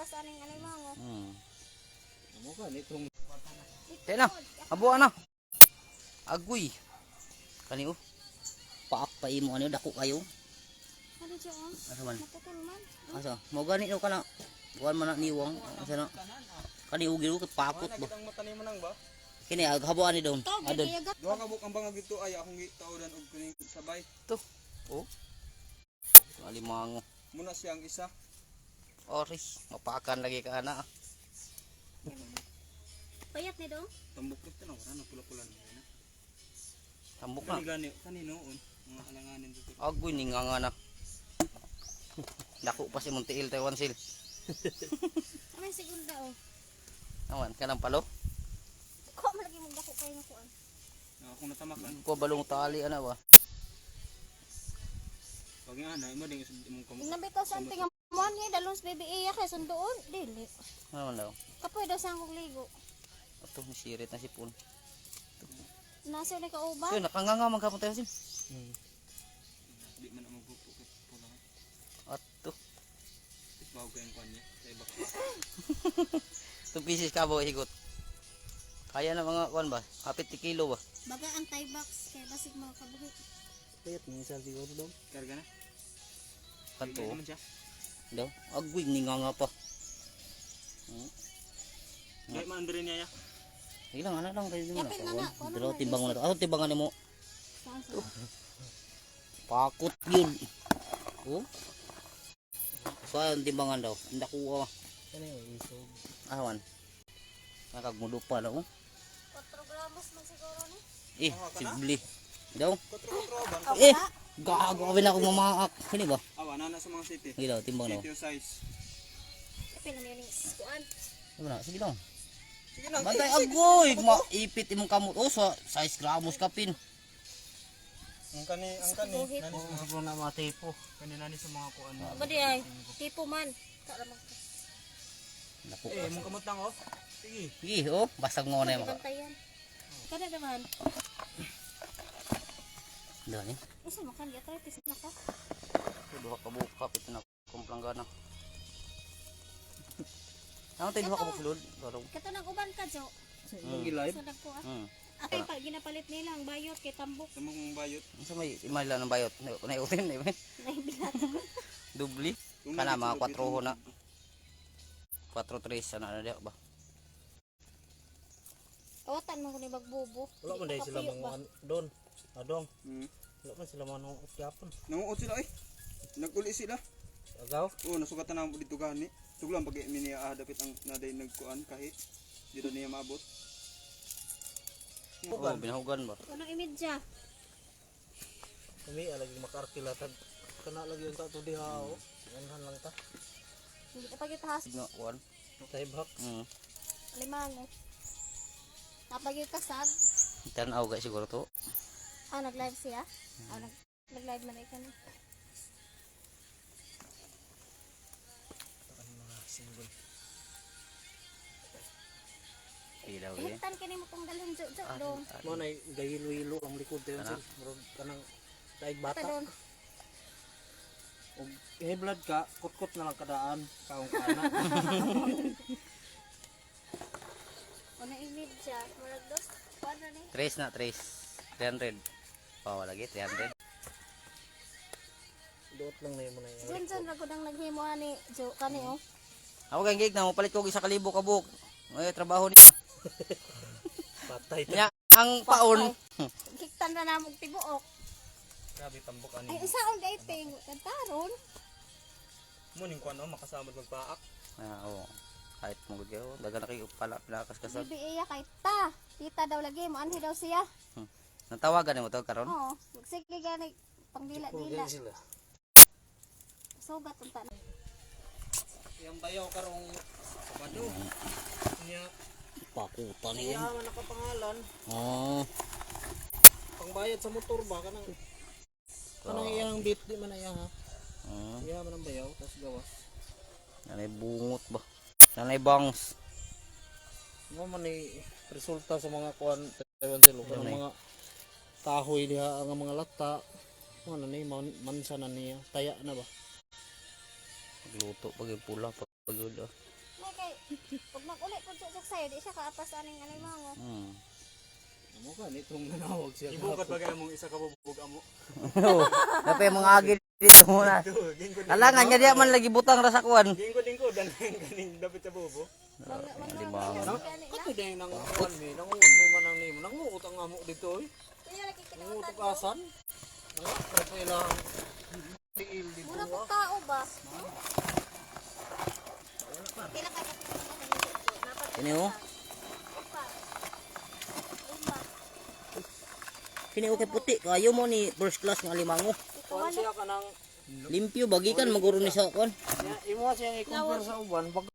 gawas aning alimango. Amo ka nitong Tayo na. Abuan na. Agoy. Kani oh. Paak pa imo ano dako kayo. Ano siya oh? Asa man? Naputol man. Asa? Mo gani no kana. Buwan man na niwang. Asa na? Kani ugi ro pakot ba. ang mata nimo nang ba? Kini habuan ni dong. Ito, Adon. giyagat. Duha ka buk ang bangag dito ay akong gitawdan og kuning sabay. To. Oh. Alimango. Muna siyang isa. Oris, mapakan lagi ka ana. Payat ni dong. Tambok ko tanaw ra na pula-pula na. Tambok na. Kani noon mga alanganin dito. Agoy ninganga na. Dako pa si Montiil Taiwan sil. Amay segunda oh. Awan kanang palo. Ko malagi mo dako kayo ko an. Akong natamakan. Ko balong tali ana ba. Pag nga na imo ding imong kamot. Nabitaw sa anting amon ni dalons baby iya kay sundoon dili. Ano man daw? Kapoy daw sa akong ligo. Ato masirit na sipon. Nasa ni kauban. So nakanganga man kapon tayo sil. Di man ang magpupo kay pula. Ato. Bawo kay ang kanya sa iba. 2 pieces ka bo higot. Kaya na mga kuan ba? Kapit 1 kilo ba? Baga ang tie box kay basig mga kabuhi. Payat ni isa siguro daw. Karga na. Kanto. Naman siya. Daw. Agoy ninganga pa. Kaya man andre niya ya. Ilang ana lang kayo mo na. Yapin na na, kuno Pero na, timbang mo na to. Ano timbangan mo? Saan sa? Pakot yun. Oh. So ang timbangan daw. Hindi ko Kani isog. awan. Nakagmudo pa na oh. 4 gramos man siguro ni. Eh, sibli. Daw. Kontroban. Eh, gagawin ako mamaak. Kini ba? Awa na sa mga city. Sige daw, timbang daw. City size. Yapin na ni kuan. Ano na? Sige daw. Sige lang. Bantay agoy. Maipit imong kamot. Oh, sa 6 gramos kapin. Ang kani Buhit. nani sa mga na matepo. Kani nani sa mga kuan. Ba di ay tipo man. Tara mag. Naku. Mong kamot lang oh. Sige. Sige, oh. Basag mo na yung mga. Bantayan. Kada naman. Doon eh. Usa makan di arthritis na ka. Duha ka buka. Kapit na kumplanggana. Ano tayo duha ka buka sulod? Parang. Kato nang uban ka jo. Mag-live. Sa dagko ah. Hmm. Atay pa ginapalit nila ang bayot kay tambok. Sa mong bayot. Sa may imala ng bayot. Naiutin eh. Naibilat. Dubli. Kana mga 4 ho na. 4-3 sana na diya ba? Kawatan man ko ni bagbubo. Wala man dahil sila mga doon. Adong. Hmm. Wala man sila mga nung yapon. Nanguot sila ay. Naguli sila. Agaw. Oo, nasugatan na mo dito gani. Tuglang pag niya dapit ang naday nagkuan kahit dito niya maabot. Oo, binahugan ba? Anong imidya? Kami alagi makarkilatag. Kana lagi yung tato diha o. Anhan lang ta. Hindi ka pagitahas. Signo, 1. Taibhak. Limango. Napagyo kasag. Tanaw guys siguro to. Ah, nag-live siya? Ah, nag-live man ay kani. Single. Ilaw eh. Hitan kini mo tong dalhin jo dong. Mo na gayilo-ilo ang likod tayo Ana? sil. Murag kanang daig Bata bata. don. Og blood ka, kutkot na lang kadaan. Kaong kana. Ano imidya? Murag dos. Kuan na ni. 3 na 3. 300. Pa wala lagi 300. Doot lang na yun mo na yun. Diyan ragod ang naghimo ani jo kani oh. Ako kang gig na mo palit ko isa ka libo ka buk. Ay trabaho ni. Patay ta. Nya ang paon. Kiktan na namog tibuok. Grabe tambok ani. Ay isaon dating kantaron. Mo ning kuan makasama magpaak. Oo. Kahit mo gud kayo, daga na kayo pala pinakas ka sa. Bibi iya kay ta. Tita daw lagi mo anhi daw siya. Natawagan mo to karon? Oo. Sige gani pangdila-dila. Kugay sila. Sugat unta na. Yang bayaw karong bado. Nya Pakutan iya niyo. man nakapangalan. Oh. Pangbayad sa motor ba kanang kanang iyang bit di man na iya ha. Iya man ang bayaw tas gawas. Nanay bungot ba? Nanay bangs. Mo man ni resulta sa mga kuan Taiwan silo Ano kanang ni? mga kahoy diha ang mga lata. Ano ni mansa na niya taya na ba? Luto pag yung pula pag yun. Gani kay pag mag-uli po siya sa'yo, di siya kaapas aning alimango. Amo ka nitong nanawag siya. Ibukat bagay mong isa ka bubog amo. Oo. Dapat mga agil dito muna. Alangan niya diya man lagi butang ra sa kuan. Dingko dan kaning dapat sa bubo. Limango. Kato din nanguutan mi, nanguut mo man ang nimo. Nanguut ang amo dito eh. Kaya lagi Nanguut kinautan ang asan. Nanguut pa ilang tiil dito. mura po tao ba? Pila ka Kini oh. Kini okay puti kayo mo ni first class nga limango. Kuan siya ka ng Limpyo bagikan maguro ni sa kuan. imo siya i-compare sa uban. Pag